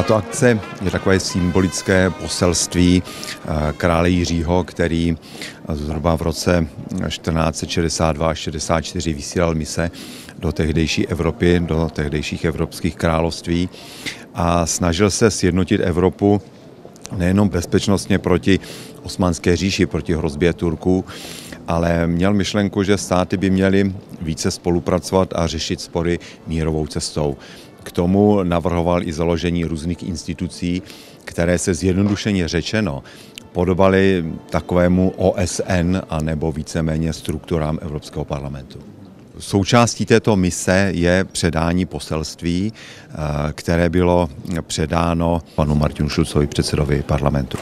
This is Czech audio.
Tato akce je takové symbolické poselství krále Jiřího, který zhruba v roce 1462 až 64 vysílal mise do tehdejší Evropy, do tehdejších evropských království a snažil se sjednotit Evropu nejenom bezpečnostně proti Osmanské říši, proti hrozbě Turků, ale měl myšlenku, že státy by měly více spolupracovat a řešit spory mírovou cestou. K tomu navrhoval i založení různých institucí, které se zjednodušeně řečeno podobaly takovému OSN anebo víceméně strukturám Evropského parlamentu. Součástí této mise je předání poselství, které bylo předáno panu Martinu Schulzovi, předsedovi parlamentu.